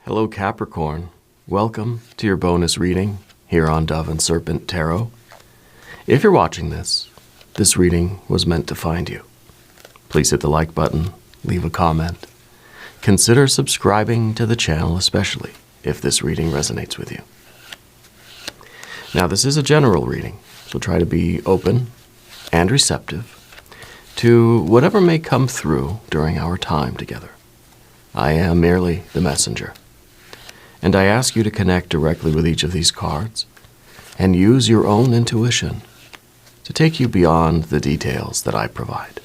Hello Capricorn, welcome to your bonus reading here on Dove and Serpent Tarot. If you're watching this reading was meant to find you. Please hit the like button, leave a comment. Consider subscribing to the channel, especially if this reading resonates with you. Now this is a general reading, so try to be open and receptive to whatever may come through during our time together. I am merely the messenger. And I ask you to connect directly with each of these cards and use your own intuition to take you beyond the details that I provide.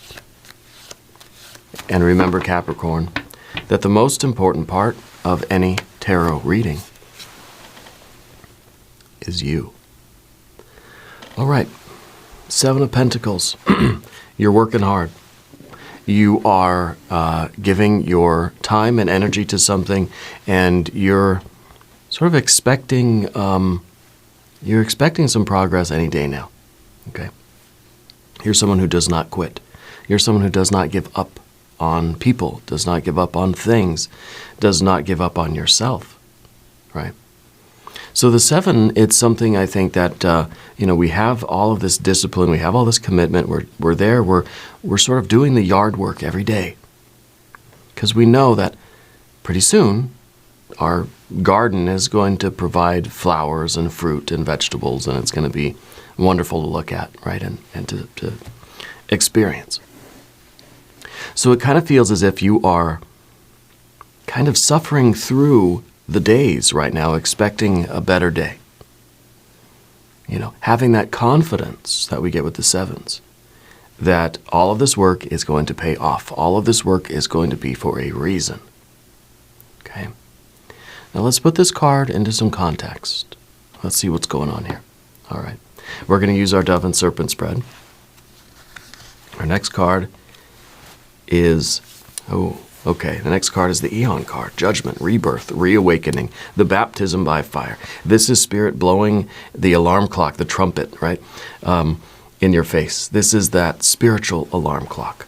And remember, Capricorn, that the most important part of any tarot reading is you. All right, Seven of Pentacles. You're working hard. You are giving your time and energy to something, and you're sort of expecting some progress any day now. Okay? You're someone who does not quit. You're someone who does not give up on people, does not give up on things, does not give up on yourself. Right? So the seven, it's something I think that, we have all of this discipline, we have all this commitment, we're there, we're sort of doing the yard work every day. Because we know that pretty soon our garden is going to provide flowers and fruit and vegetables, and it's going to be wonderful to look at, right, and to experience. So it kind of feels as if you are kind of suffering through the days right now, expecting a better day. Having that confidence that we get with the sevens, that all of this work is going to pay off. All of this work is going to be for a reason. Okay? Now let's put this card into some context. Let's see what's going on here. All right. We're going to use our Dove and Serpent spread. Our next card is, the next card is the Eon card. Judgment, rebirth, reawakening, the baptism by fire. This is Spirit blowing the alarm clock, the trumpet, right, in your face. This is that spiritual alarm clock.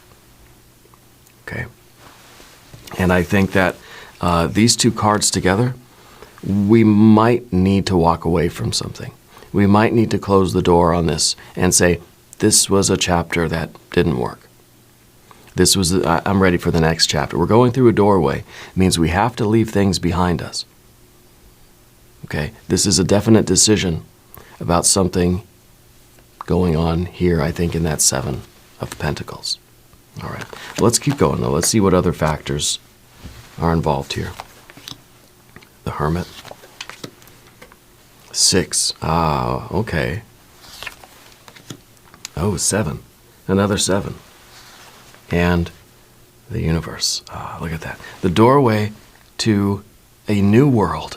Okay? And I think that these two cards together, we might need to walk away from something. We might need to close the door on this and say, this was a chapter that didn't work. I'm ready for the next chapter. We're going through a doorway. It means we have to leave things behind us. Okay? This is a definite decision about something going on here, I think, in that Seven of Pentacles. All right. Let's keep going, though. Let's see what other factors are involved here. The Hermit. 6. Okay. 7. Another 7. And the universe. Look at that. The doorway to a new world.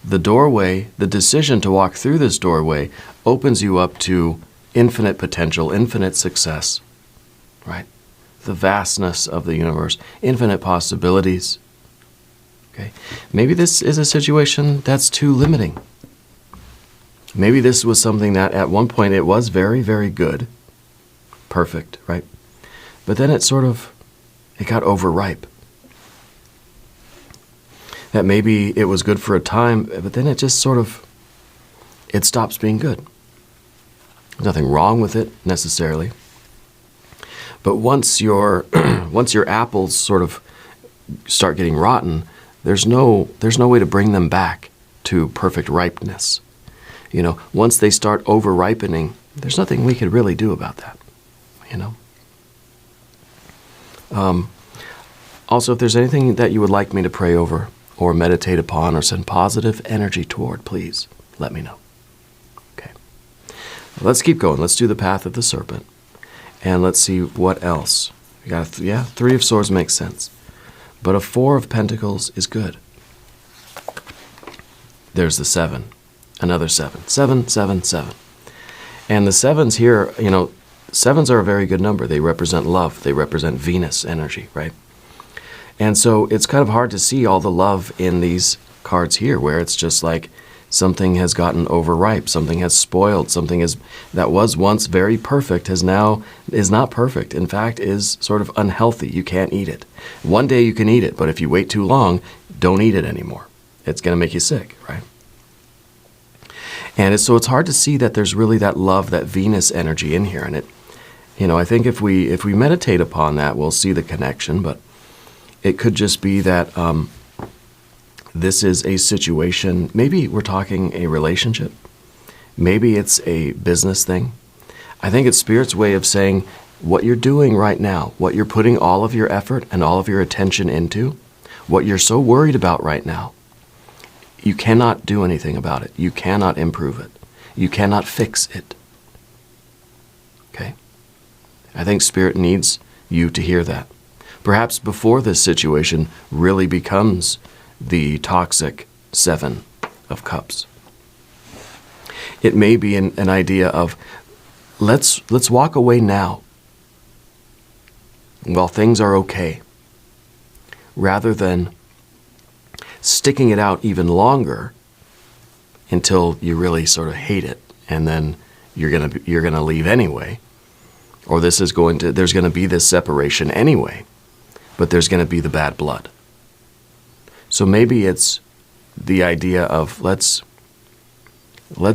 The doorway, the decision to walk through this doorway opens you up to infinite potential, infinite success, right? The vastness of the universe, infinite possibilities. Okay? Maybe this is a situation that's too limiting. Maybe this was something that at one point it was very, very good, perfect, right? But then it got overripe. That maybe it was good for a time, but then it just it stops being good. There's nothing wrong with it necessarily. But once your apples sort of start getting rotten, there's no way to bring them back to perfect ripeness. Once they start over-ripening, there's nothing we could really do about that, Also, if there's anything that you would like me to pray over or meditate upon or send positive energy toward, please let me know. Okay. Let's keep going. Let's do the Path of the Serpent. And let's see what else. We got 3 of Swords makes sense. But a 4 of Pentacles is good. There's the 7. Another 7. 7, 7, 7. And the 7s here, 7s are a very good number. They represent love. They represent Venus energy, right? And so it's kind of hard to see all the love in these cards here, where it's just like something has gotten overripe, something has spoiled, something that was once very perfect is not perfect. In fact, is sort of unhealthy. You can't eat it. One day you can eat it, but if you wait too long, don't eat it anymore. It's going to make you sick, right? And so it's hard to see that there's really that love, that Venus energy in here. And it, I think if we meditate upon that, we'll see the connection. But it could just be that this is a situation. Maybe we're talking a relationship. Maybe it's a business thing. I think it's Spirit's way of saying what you're doing right now, what you're putting all of your effort and all of your attention into, what you're so worried about right now. You cannot do anything about it. You cannot improve it. You cannot fix it. Okay? I think Spirit needs you to hear that. Perhaps before this situation really becomes the toxic 7 of Cups. It may be an idea of, let's walk away now while things are okay, rather than sticking it out even longer until you really sort of hate it, and then you're gonna leave anyway, or there's going to be this separation anyway, but there's going to be the bad blood. So maybe it's the idea of let's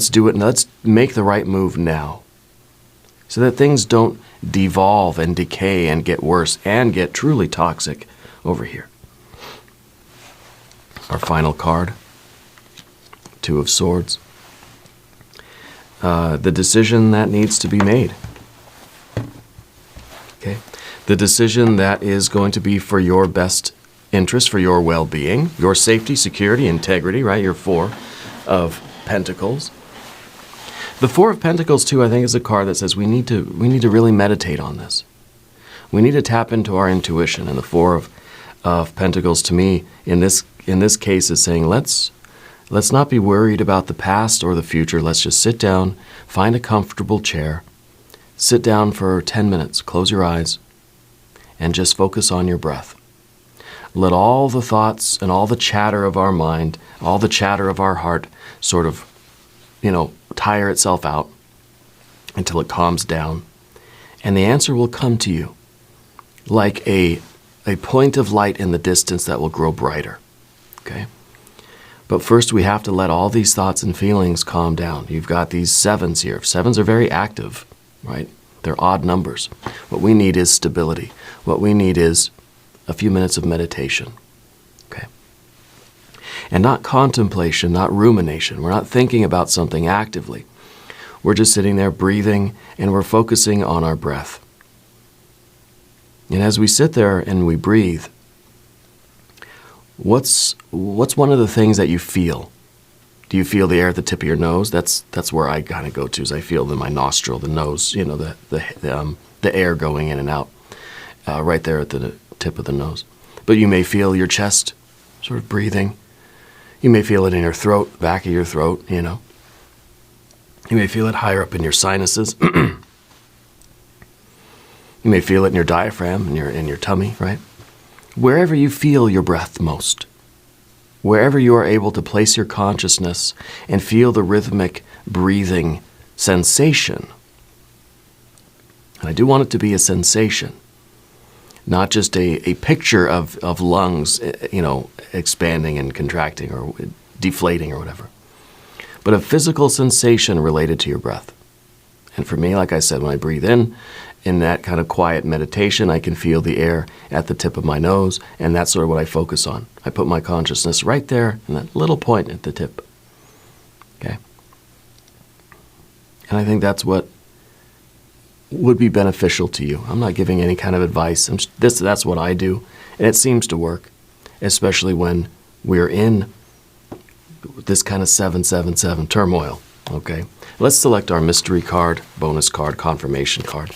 do it and let's make the right move now, so that things don't devolve and decay and get worse and get truly toxic over here. Our final card, 2 of Swords. The decision that needs to be made. Okay, the decision that is going to be for your best interest, for your well-being, your safety, security, integrity, right? Your 4 of Pentacles. The 4 of Pentacles, too, I think is a card that says we need to really meditate on this. We need to tap into our intuition. And the 4 of Pentacles, to me, in this case, is saying let's not be worried about the past or the future. Let's just sit down, find a comfortable chair, sit down for 10 minutes, close your eyes, and just focus on your breath. Let all the thoughts and all the chatter of our mind, all the chatter of our heart sort of, tire itself out until it calms down. And the answer will come to you like a point of light in the distance that will grow brighter. Okay? But first we have to let all these thoughts and feelings calm down. You've got these 7s here. 7s are very active, right? They're odd numbers. What we need is stability. What we need is a few minutes of meditation. Okay? And not contemplation, not rumination. We're not thinking about something actively. We're just sitting there breathing, and we're focusing on our breath. And as we sit there and we breathe, what's one of the things that you feel? Do you feel the air at the tip of your nose? That's where I kind of go to, is I feel in my nostril, the nose, the air going in and out, right there at the tip of the nose. But you may feel your chest sort of breathing. You may feel it in your throat, back of your throat, You may feel it higher up in your sinuses. You may feel it in your diaphragm, in your tummy, right? Wherever you feel your breath most, wherever you are able to place your consciousness and feel the rhythmic breathing sensation. And I do want it to be a sensation, not just a picture of lungs, expanding and contracting or deflating or whatever, but a physical sensation related to your breath. And for me, like I said, when I breathe in that kind of quiet meditation, I can feel the air at the tip of my nose, and that's sort of what I focus on. I put my consciousness right there in that little point at the tip. Okay? And I think that's what would be beneficial to you. I'm not giving any kind of advice. That's what I do, and it seems to work, especially when we're in this kind of 777 turmoil. Okay, let's select our mystery card, bonus card, confirmation card.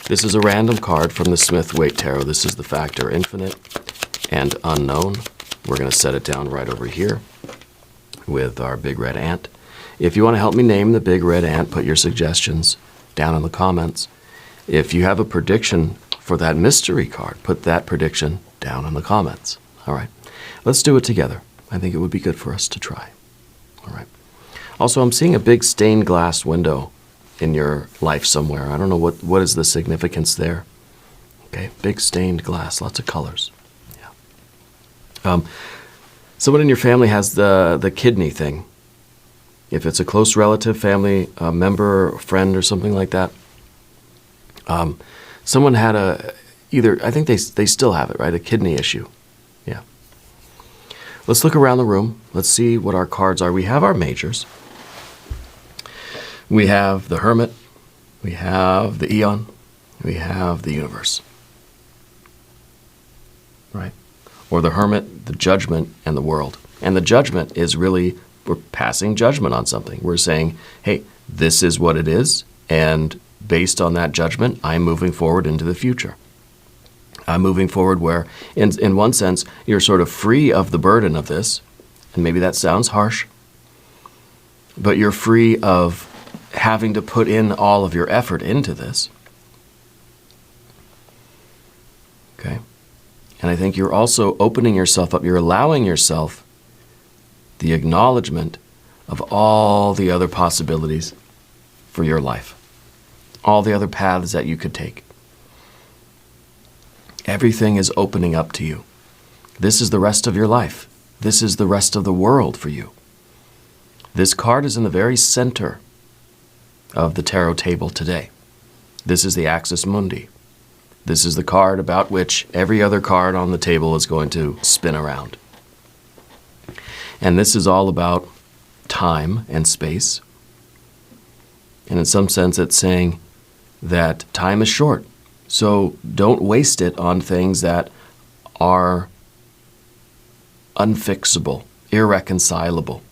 This is a random card from the Smith-Waite Tarot. This is the factor infinite and unknown. We're going to set it down right over here with our big red ant. If you want to help me name the big red ant, put your suggestions down in the comments. If you have a prediction for that mystery card, put that prediction down in the comments. All right, let's do it together. I think it would be good for us to try. All right. Also, I'm seeing a big stained glass window in your life somewhere. I don't know what is the significance there. Okay, big stained glass, lots of colors. Yeah. Someone in your family has the kidney thing. If it's a close relative, family member, or friend, or something like that, someone had I think they still have it, right? A kidney issue. Yeah. Let's look around the room. Let's see what our cards are. We have our majors. We have the Hermit. We have the Eon. We have the Universe. Right? Or the Hermit, the Judgment, and the World. And the Judgment is really, we're passing judgment on something. We're saying, hey, this is what it is, and based on that judgment, I'm moving forward into the future. I'm moving forward where, in one sense, you're sort of free of the burden of this, and maybe that sounds harsh, but you're free of having to put in all of your effort into this. Okay? And I think you're also opening yourself up. You're allowing yourself the acknowledgement of all the other possibilities for your life, all the other paths that you could take. Everything is opening up to you. This is the rest of your life. This is the rest of the world for you. This card is in the very center of the tarot table today. This is the Axis Mundi. This is the card about which every other card on the table is going to spin around. And this is all about time and space. And in some sense, it's saying that time is short. So don't waste it on things that are unfixable, irreconcilable.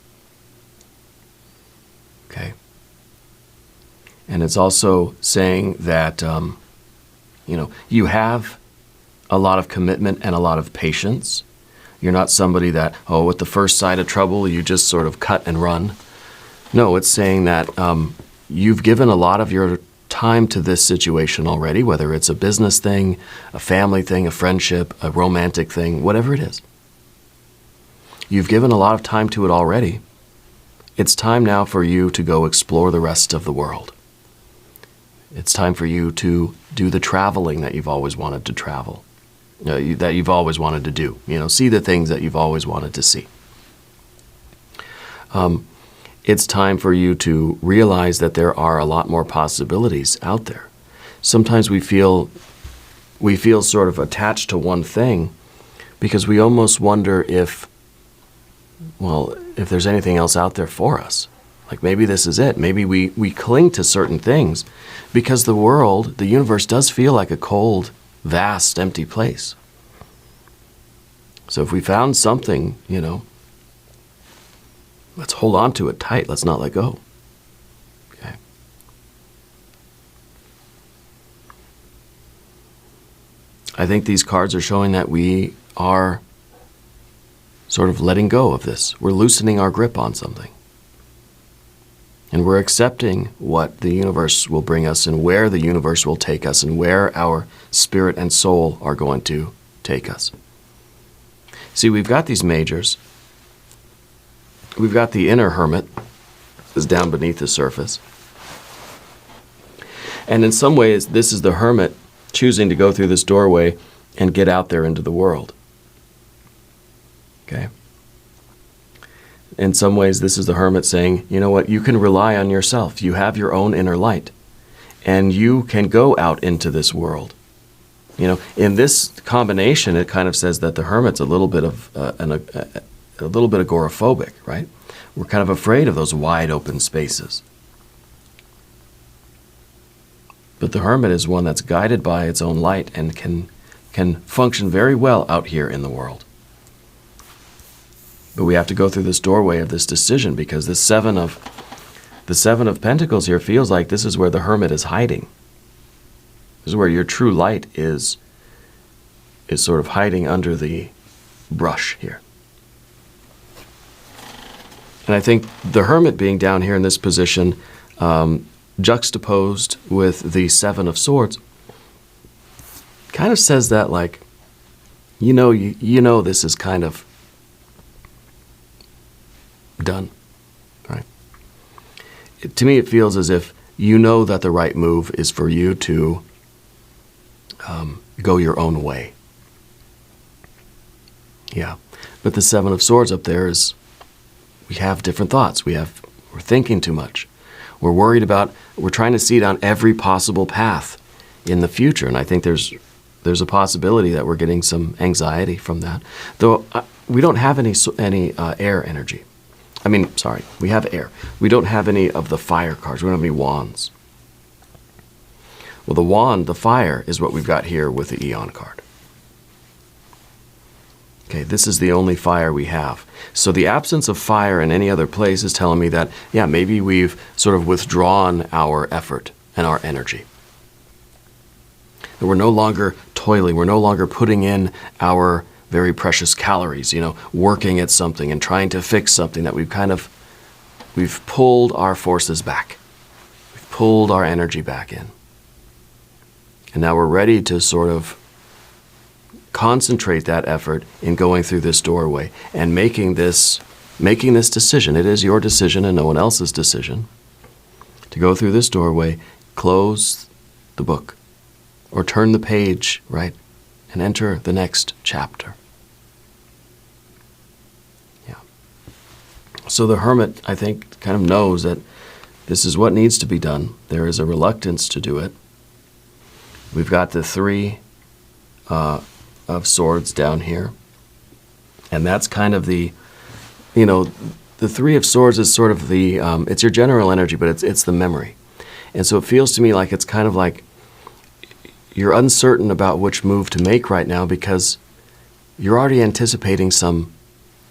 Okay? And it's also saying that, you have a lot of commitment and a lot of patience. You're not somebody that, at the first sign of trouble, you just sort of cut and run. No, it's saying that you've given a lot of your time to this situation already, whether it's a business thing, a family thing, a friendship, a romantic thing, whatever it is. You've given a lot of time to it already. It's time now for you to go explore the rest of the world. It's time for you to do the traveling that you've always wanted to travel, that you've always wanted to do. See the things that you've always wanted to see. It's time for you to realize that there are a lot more possibilities out there. Sometimes we feel sort of attached to one thing because we almost wonder if there's anything else out there for us. Like maybe this is it. Maybe we cling to certain things because the world, the universe does feel like a cold, vast, empty place. So if we found something, let's hold on to it tight. Let's not let go. Okay. I think these cards are showing that we are sort of letting go of this. We're loosening our grip on something. And we're accepting what the universe will bring us and where the universe will take us and where our spirit and soul are going to take us. See, we've got these majors. We've got the inner hermit is down beneath the surface. And in some ways, this is the hermit choosing to go through this doorway and get out there into the world. Okay? In some ways, this is the hermit saying, you know what, you can rely on yourself. You have your own inner light. And you can go out into this world. In this combination, it kind of says that the hermit's a little bit of agoraphobic, right? We're kind of afraid of those wide open spaces. But the hermit is one that's guided by its own light and can function very well out here in the world. But we have to go through this doorway of this decision because the Seven of Pentacles here feels like this is where the hermit is hiding. This is where your true light is sort of hiding under the brush here. And I think the hermit being down here in this position, juxtaposed with the Seven of Swords, kind of says that like, this is kind of done, right? To me, it feels as if that the right move is for you to go your own way. Yeah. But the Seven of Swords up there is, we have different thoughts. We're thinking too much. We're trying to see down every possible path in the future. And I think there's a possibility that we're getting some anxiety from that. Though we don't have any air energy. We have air. We don't have any of the fire cards. We don't have any wands. Well, the wand, the fire, is what we've got here with the Eon card. Okay, this is the only fire we have. So the absence of fire in any other place is telling me that, yeah, maybe we've sort of withdrawn our effort and our energy. That we're no longer toiling. We're no longer putting in our very precious calories, working at something and trying to fix something, that we've pulled our forces back. We've pulled our energy back in. And now we're ready to sort of concentrate that effort in going through this doorway and making this decision. It is your decision and no one else's decision to go through this doorway, close the book, or turn the page, right, and enter the next chapter. Yeah. So the Hermit, I think, kind of knows that this is what needs to be done. There is a reluctance to do it. We've got the Three of Swords down here. And that's kind of the Three of Swords is sort of the, it's your general energy, but it's the memory. And so it feels to me like it's kind of like you're uncertain about which move to make right now because you're already anticipating some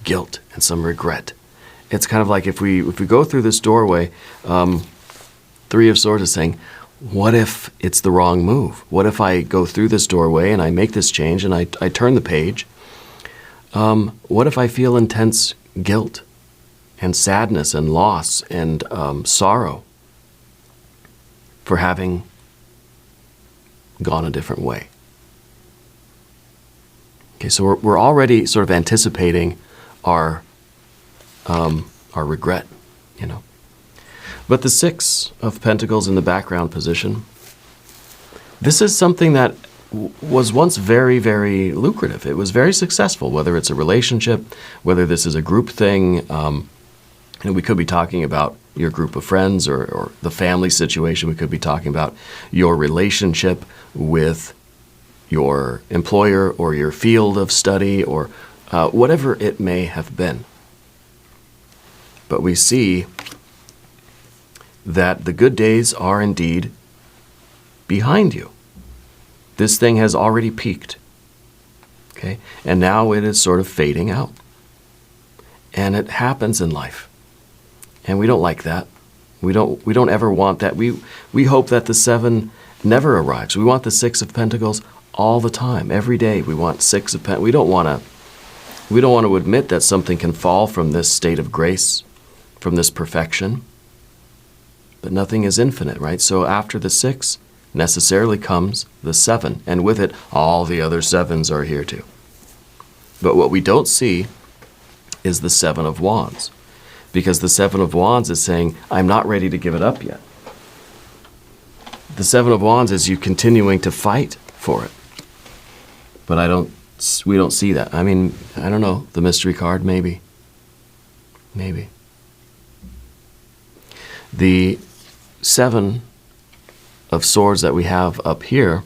guilt and some regret. It's kind of like if we go through this doorway, Three of Swords is saying, what if it's the wrong move? What if I go through this doorway and I make this change and I turn the page? What if I feel intense guilt and sadness and loss and sorrow for having gone a different way? Okay, so we're already sort of anticipating our regret, But the Six of Pentacles in the background position, this is something that was once very, very lucrative. It was very successful, whether it's a relationship, whether this is a group thing. And we could be talking about your group of friends or the family situation. We could be talking about your relationship with your employer or your field of study or whatever it may have been. But we see that the good days are indeed behind you. This thing has already peaked, okay? And now it is sort of fading out. And it happens in life. And we don't like that. We don't ever want that. We hope that the Seven never arrives. We want the Six of Pentacles all the time, every day. We want Six of Pentacles. We don't want to admit that something can fall from this state of grace, from this perfection. But nothing is infinite, right? So after the Six necessarily comes the Seven, and with it, all the other sevens are here too. But what we don't see is the Seven of Wands, because the Seven of Wands is saying, I'm not ready to give it up yet. The Seven of Wands is you continuing to fight for it. But we don't see that. I don't know, the mystery card, maybe. Maybe. The Seven of Swords that we have up here,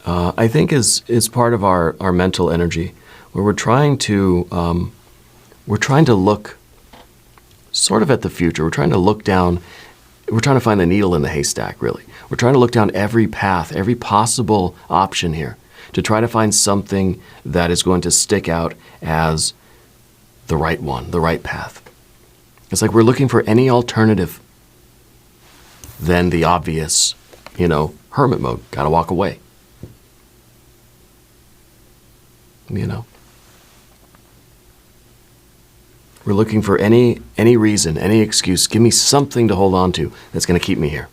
I think is part of our mental energy, where we're trying to look sort of at the future. We're trying to look down. We're trying to find the needle in the haystack, really. We're trying to look down every path, every possible option here, to try to find something that is going to stick out as the right one, the right path. It's like we're looking for any alternative than the obvious, hermit mode. Gotta walk away. We're looking for any reason, any excuse. Give me something to hold on to that's going to keep me here.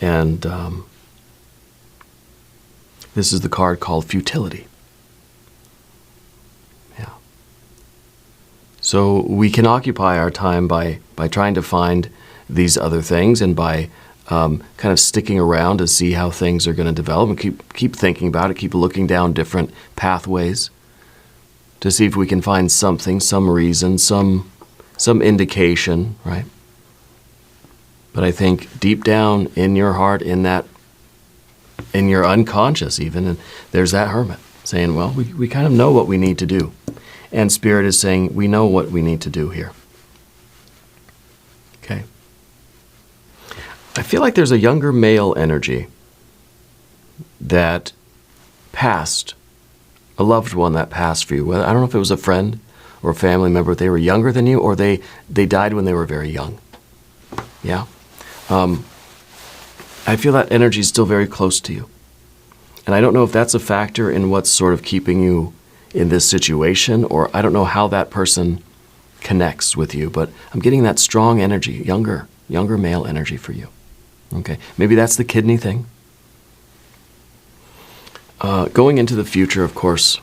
And this is the card called Futility. Yeah. So we can occupy our time by trying to find these other things and by kind of sticking around to see how things are going to develop and keep thinking about it, keep looking down different pathways to see if we can find something, some reason, some indication, right? But I think deep down in your heart, in your unconscious even, and there's that hermit saying, well, we kind of know what we need to do. And Spirit is saying, we know what we need to do here. Okay. I feel like there's a younger male energy that passed, a loved one that passed for you. I don't know if it was a friend or a family member, they were younger than you, or they died when they were very young. Yeah. I feel that energy is still very close to you. And I don't know if that's a factor in what's sort of keeping you in this situation, or I don't know how that person connects with you, but I'm getting that strong energy, younger male energy for you. Okay, maybe that's the kidney thing. Going into the future, of course,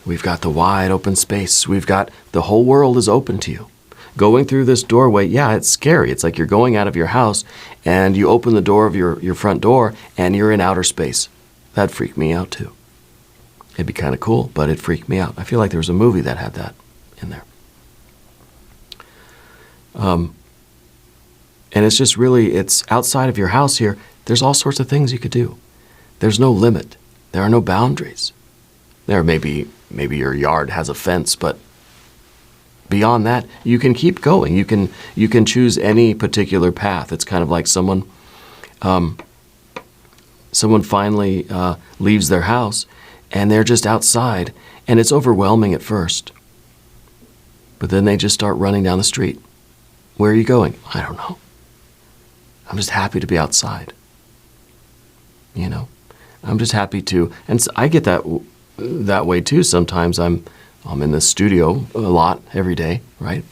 we've got the wide open space. We've got the whole world is open to you. Going through this doorway, yeah, it's scary. It's like you're going out of your house and you open the door of your front door and you're in outer space. That'd freak me out too. It'd be kind of cool, but it freaked me out. I feel like there was a movie that had that in there. And it's just really, it's outside of your house here. There's all sorts of things you could do. There's no limit. There are no boundaries. There maybe your yard has a fence, but beyond that, you can keep going. You can choose any particular path. It's kind of like someone finally leaves their house and they're just outside, and it's overwhelming at first. But then they just start running down the street. Where are you going? I don't know. I'm just happy to be outside. You know, I'm just happy to, and so I get that way too. Sometimes I'm in the studio a lot every day, right?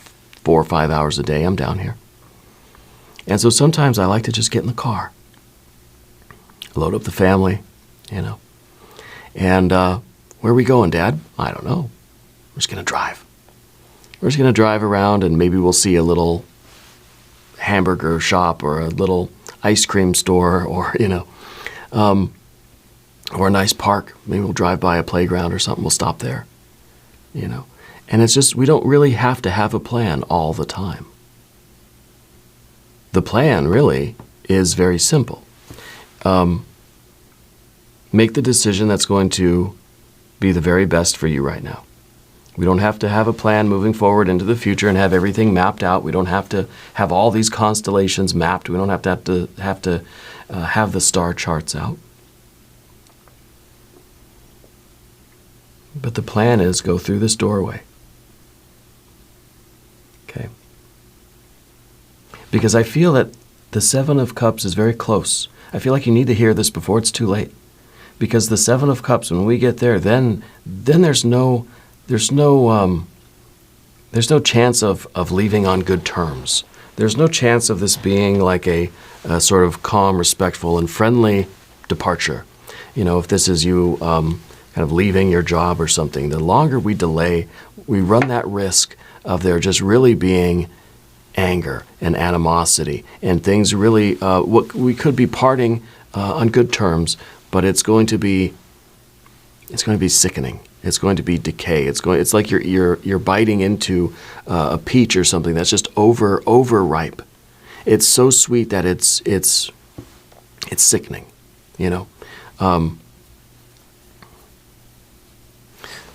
4 or 5 hours a day I'm down here. And so sometimes I like to just get in the car, load up the family, you know. And where are we going, Dad? I don't know. We're just going to drive. We're just going to drive around and maybe we'll see a little hamburger shop or a little ice cream store or, you know, or a nice park. Maybe we'll drive by a playground or something. We'll stop there, you know. And it's just, we don't really have to have a plan all the time. The plan really is very simple. Make the decision that's going to be the very best for you right now. We don't have to have a plan moving forward into the future and have everything mapped out. We don't have to have all these constellations mapped. We don't have to have the star charts out. But the plan is go through this doorway. Okay. Because I feel that the Seven of Cups is very close. I feel like you need to hear this before it's too late. Because the Seven of Cups, when we get there, then there's no chance of leaving on good terms. There's no chance of this being like a sort of calm, respectful, and friendly departure. You know, if this is you kind of leaving your job or something, the longer we delay, we run that risk of there just really being anger and animosity and things really, what we could be parting on good terms, but it's going to be sickening. It's going to be decay. It's like you're biting into a peach or something that's just overripe. It's so sweet that it's sickening, you know.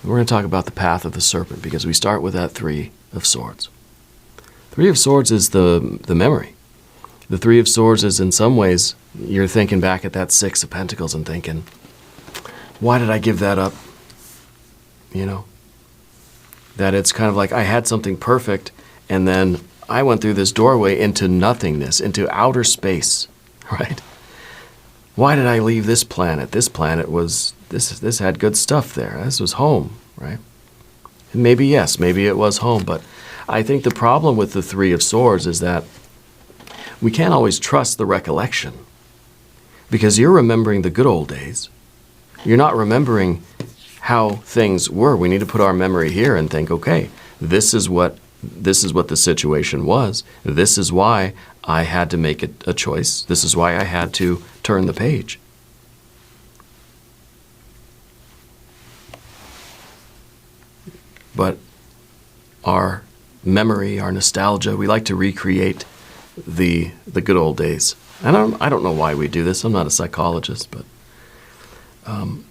We're going to talk about the path of the serpent because we start with that Three of Swords. Three of Swords is the memory. The Three of Swords is, in some ways, you're thinking back at that Six of Pentacles and thinking, why did I give that up? You know, that it's kind of like I had something perfect and then I went through this doorway into nothingness, into outer space, right? Why did I leave this planet? This planet was, this had good stuff there. This was home, right? And maybe, yes, maybe it was home, but I think the problem with the Three of Swords is that we can't always trust the recollection because you're remembering the good old days. You're not remembering how things were. We need to put our memory here and think, okay, this is what the situation was. This is why I had to make a choice. This is why I had to turn the page. But our memory, our nostalgia, we like to recreate the good old days. And I don't know why we do this. I'm not a psychologist, but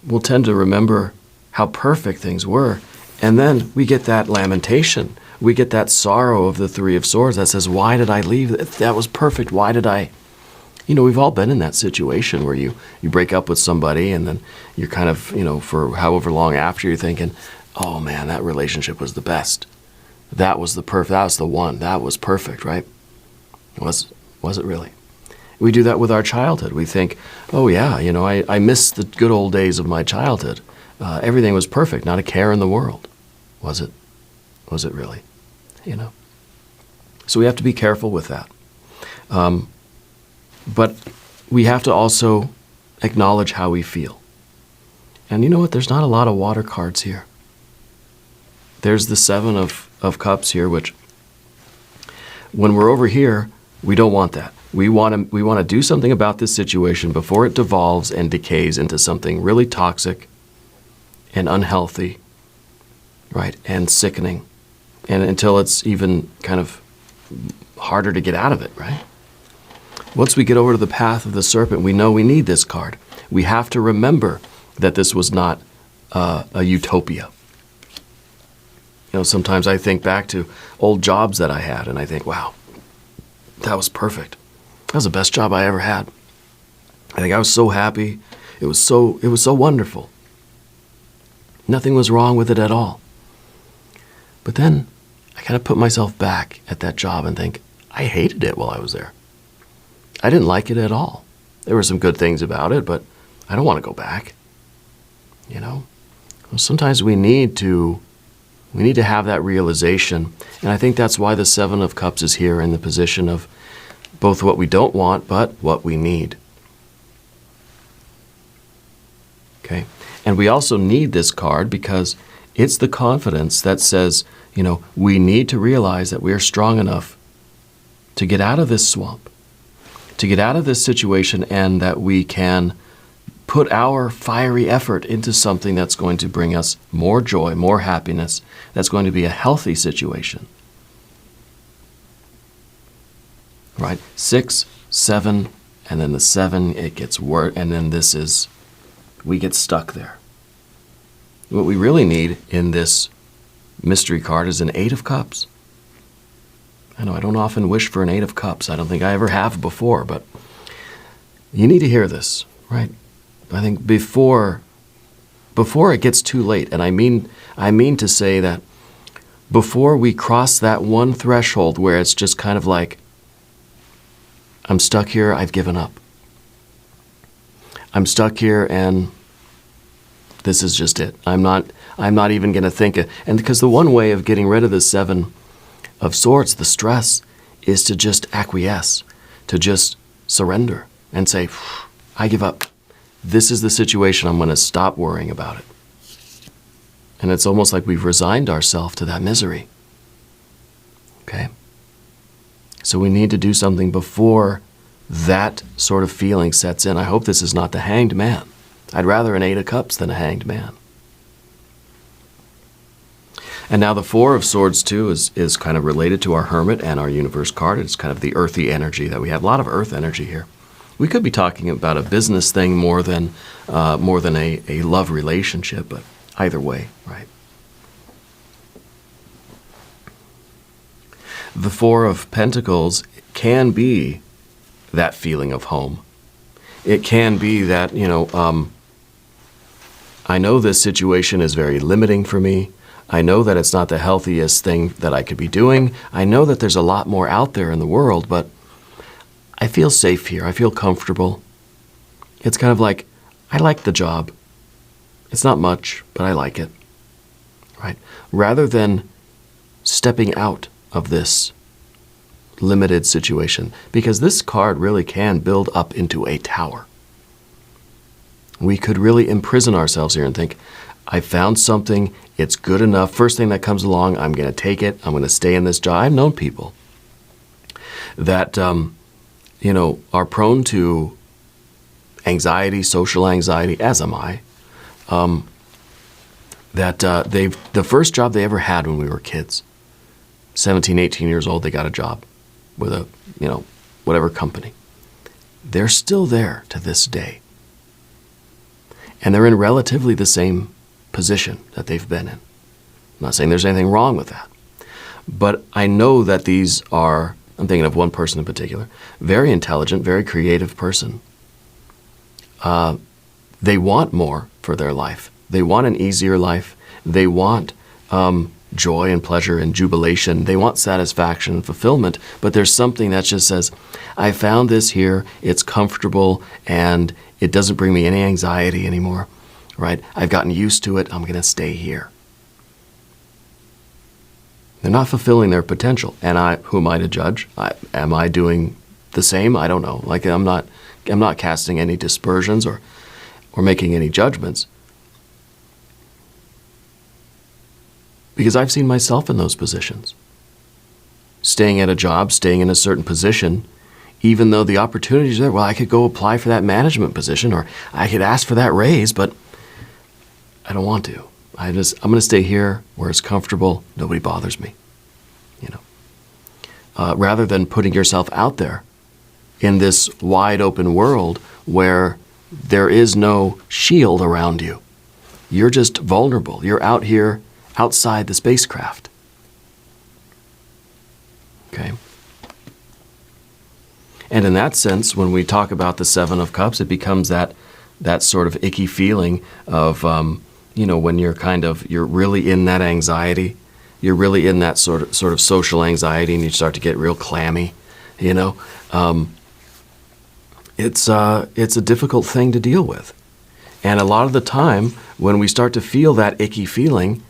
we'll tend to remember how perfect things were. And then we get that lamentation. We get that sorrow of the Three of Swords that says, why did I leave? That was perfect. Why did I? We've all been in that situation where you break up with somebody and then you're kind of, for however long after you're thinking, oh man, that relationship was the best. That was the one. That was perfect, right? Was it really? We do that with our childhood. We think, oh yeah, I miss the good old days of my childhood. Everything was perfect, not a care in the world. Was it? Was it really? So we have to be careful with that. But we have to also acknowledge how we feel. And you know what? There's not a lot of water cards here. There's the Seven of Cups here, which when we're over here, we don't want that. We want to do something about this situation before it devolves and decays into something really toxic and unhealthy, right, and sickening, and until it's even kind of harder to get out of it, right? Once we get over to the path of the serpent, we know we need this card. We have to remember that this was not a utopia. Sometimes I think back to old jobs that I had, and I think, wow, that was perfect. That was the best job I ever had. I think I was so happy. It was so wonderful. Nothing was wrong with it at all. But then I kind of put myself back at that job and think, I hated it while I was there. I didn't like it at all. There were some good things about it, but I don't want to go back. Sometimes we need to have that realization. And I think that's why the Seven of Cups is here in the position of both what we don't want, but what we need. Okay? And we also need this card because it's the confidence that says, we need to realize that we are strong enough to get out of this swamp, to get out of this situation, and that we can put our fiery effort into something that's going to bring us more joy, more happiness, that's going to be a healthy situation. Right? 6, 7, and then the 7, it gets worse, and then we get stuck there. What we really need in this mystery card is an 8 of Cups. I know I don't often wish for an 8 of Cups. I don't think I ever have before, but you need to hear this, right? I think before it gets too late, and I mean to say that before we cross that one threshold where it's just kind of like, I'm stuck here, I've given up. I'm stuck here and this is just it. I'm not even going to think it. And because the one way of getting rid of the 7 of Swords, the stress, is to just acquiesce, to just surrender and say, I give up. This is the situation. I'm going to stop worrying about it. And it's almost like we've resigned ourselves to that misery. Okay? So we need to do something before that sort of feeling sets in. I hope this is not the Hanged Man. I'd rather an 8 of Cups than a Hanged Man. And now the 4 of Swords, too, is kind of related to our Hermit and our Universe card. It's kind of the earthy energy that we have. A lot of earth energy here. We could be talking about a business thing more than a love relationship, but either way, right? The 4 of Pentacles can be that feeling of home. It can be that, I know this situation is very limiting for me. I know that it's not the healthiest thing that I could be doing. I know that there's a lot more out there in the world, but I feel safe here. I feel comfortable. It's kind of like, I like the job. It's not much, but I like it, right? Rather than stepping out of this limited situation, because this card really can build up into a tower. We could really imprison ourselves here and think, I found something, it's good enough. First thing that comes along, I'm going to take it. I'm going to stay in this job. I've known people that are prone to anxiety, social anxiety, as am I, the first job they ever had when we were kids, 17, 18 years old, they got a job with a, whatever company. They're still there to this day. And they're in relatively the same position that they've been in. I'm not saying there's anything wrong with that. But I know that these are, I'm thinking of one person in particular, very intelligent, very creative person. They want more for their life. They want an easier life. They want joy and pleasure and jubilation. They want satisfaction and fulfillment. But there's something that just says, I found this here, it's comfortable, and it doesn't bring me any anxiety anymore, right? I've gotten used to it, I'm going to stay here. They're not fulfilling their potential. And who am I to judge? Am I doing the same? I don't know. Like, I'm not casting any dispersions or making any judgments. Because I've seen myself in those positions. Staying at a job, staying in a certain position, even though the opportunities are there. Well, I could go apply for that management position, or I could ask for that raise, but I don't want to. I'm going to stay here where it's comfortable. Nobody bothers me. Rather than putting yourself out there in this wide open world where there is no shield around you. You're just vulnerable. You're out here outside the spacecraft. Okay? And in that sense, when we talk about the Seven of Cups, it becomes that sort of icky feeling of, when you're really in that anxiety, you're really in that sort of social anxiety, and you start to get real clammy, It's a difficult thing to deal with. And a lot of the time, when we start to feel that icky feeling,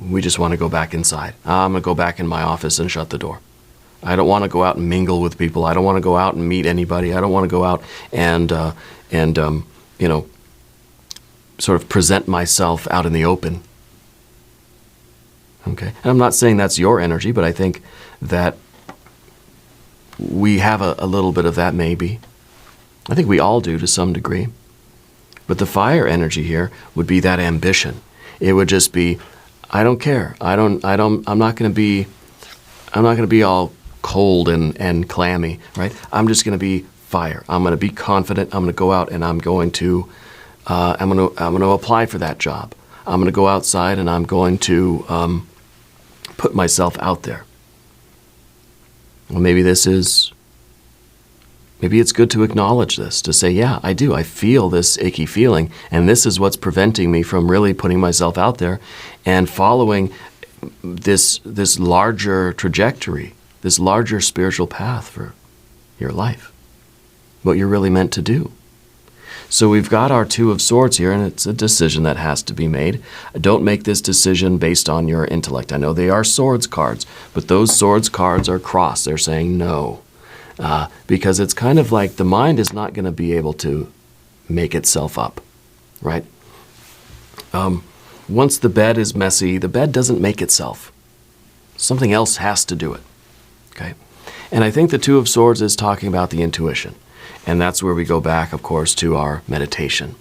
we just want to go back inside. I'm going to go back in my office and shut the door. I don't want to go out and mingle with people. I don't want to go out and meet anybody. I don't want to go out and sort of present myself out in the open. Okay? And I'm not saying that's your energy, but I think that we have a little bit of that maybe. I think we all do to some degree. But the fire energy here would be that ambition. It would just be, I don't care. I'm not going to be all cold and clammy, right? I'm just going to be fire. I'm going to be confident. I'm going to go out and I'm going to apply for that job. I'm going to go outside and I'm going to put myself out there. Well, maybe it's good to acknowledge this, to say, yeah, I do. I feel this icky feeling, and this is what's preventing me from really putting myself out there and following this larger trajectory, this larger spiritual path for your life, what you're really meant to do. So we've got our Two of Swords here, and it's a decision that has to be made. Don't make this decision based on your intellect. I know they are swords cards, but those swords cards are crossed. They're saying no. Because it's kind of like the mind is not going to be able to make itself up, right? Once the bed is messy, the bed doesn't make itself. Something else has to do it, okay? And I think the Two of Swords is talking about the intuition. And that's where we go back, of course, to our meditation.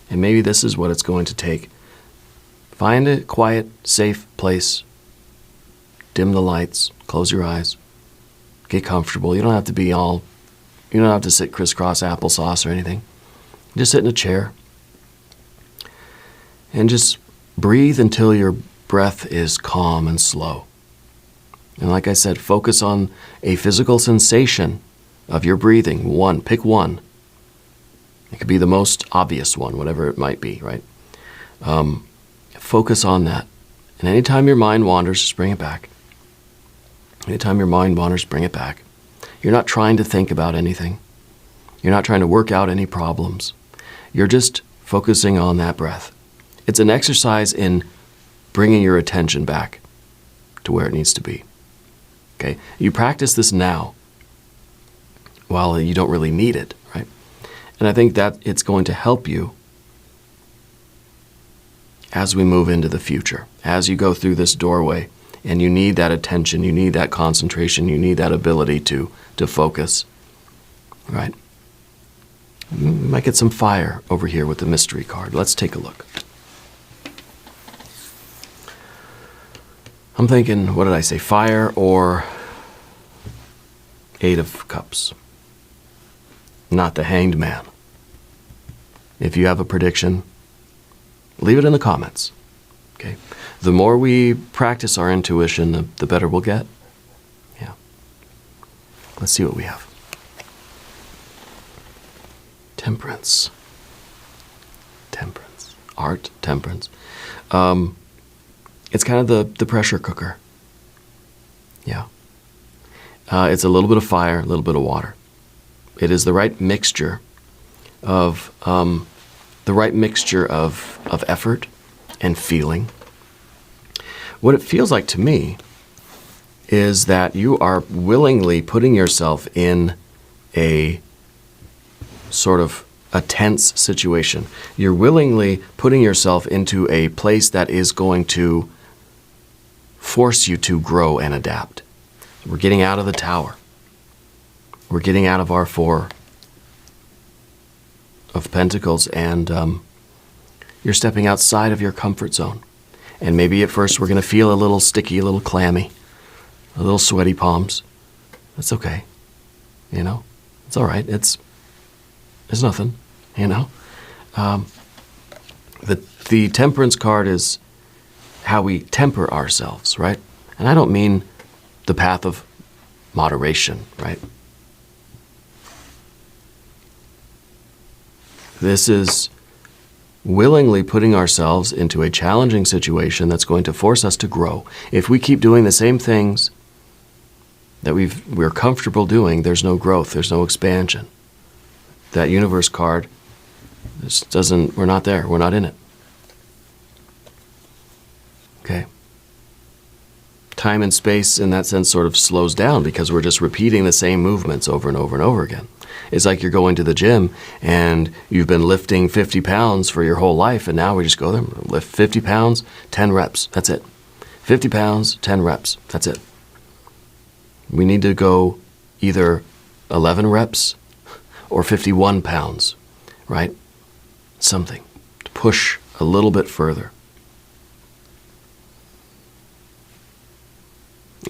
And maybe this is what it's going to take. Find a quiet, safe place. Dim the lights. Close your eyes. Get comfortable. You don't have to sit crisscross applesauce or anything. Just sit in a chair. And just breathe until your breath is calm and slow. And like I said, focus on a physical sensation of your breathing. Pick one. It could be the most obvious one, whatever it might be, right? Focus on that. And anytime your mind wanders, just bring it back. Anytime your mind wanders, bring it back. You're not trying to think about anything. You're not trying to work out any problems. You're just focusing on that breath. It's an exercise in bringing your attention back to where it needs to be. Okay? You practice this now while you don't really need it, right? And I think that it's going to help you as we move into the future, as you go through this doorway, and you need that attention, you need that concentration, you need that ability to focus. right? We might get some fire over here with the mystery card. Let's take a look. I'm thinking, what did I say, fire or Eight of Cups? Not the Hanged Man. If you have a prediction, leave it in the comments. Okay. The more we practice our intuition, the better we'll get. Yeah. Let's see what we have. Temperance. Temperance. Art, temperance. It's kind of the pressure cooker. Yeah. It's a little bit of fire, a little bit of water. It is the right mixture of effort and feeling. What it feels like to me is that you are willingly putting yourself in a sort of a tense situation. You're willingly putting yourself into a place that is going to force you to grow and adapt. We're getting out of the tower. We're getting out of our Four of Pentacles, and you're stepping outside of your comfort zone. And maybe at first we're going to feel a little sticky, a little clammy, a little sweaty palms. That's okay. You know, it's all right. It's nothing, you know. The temperance card is how we temper ourselves, right? And I don't mean the path of moderation, right? This is willingly putting ourselves into a challenging situation that's going to force us to grow. If we keep doing the same things that we're comfortable doing, there's no growth, there's no expansion. That universe card just doesn't, we're not there, we're not in it. Okay. Time and space in that sense sort of slows down because we're just repeating the same movements over and over and over again. It's like you're going to the gym and you've been lifting 50 pounds for your whole life, and now we just go there, lift 50 pounds, 10 reps, that's it. 50 pounds, 10 reps, that's it. We need to go either 11 reps or 51 pounds, right? Something to push a little bit further.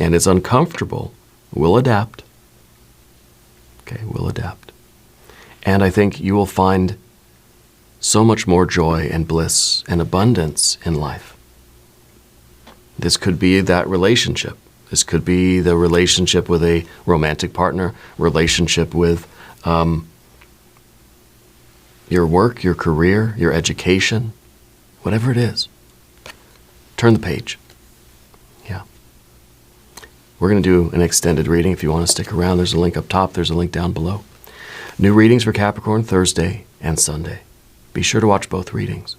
And it's uncomfortable. We'll adapt. Okay, we'll adapt. And I think you will find so much more joy and bliss and abundance in life. This could be that relationship. This could be the relationship with a romantic partner, relationship with your work, your career, your education, whatever it is. Turn the page. Yeah. We're going to do an extended reading. If you want to stick around, there's a link up top. There's a link down below. New readings for Capricorn Thursday and Sunday. Be sure to watch both readings.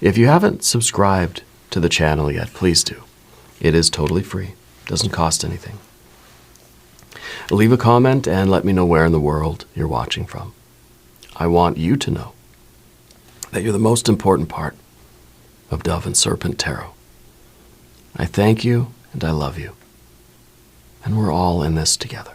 If you haven't subscribed to the channel yet, please do. It is totally free. Doesn't cost anything. Leave a comment and let me know where in the world you're watching from. I want you to know that you're the most important part of Dove and Serpent Tarot. I thank you and I love you. And we're all in this together.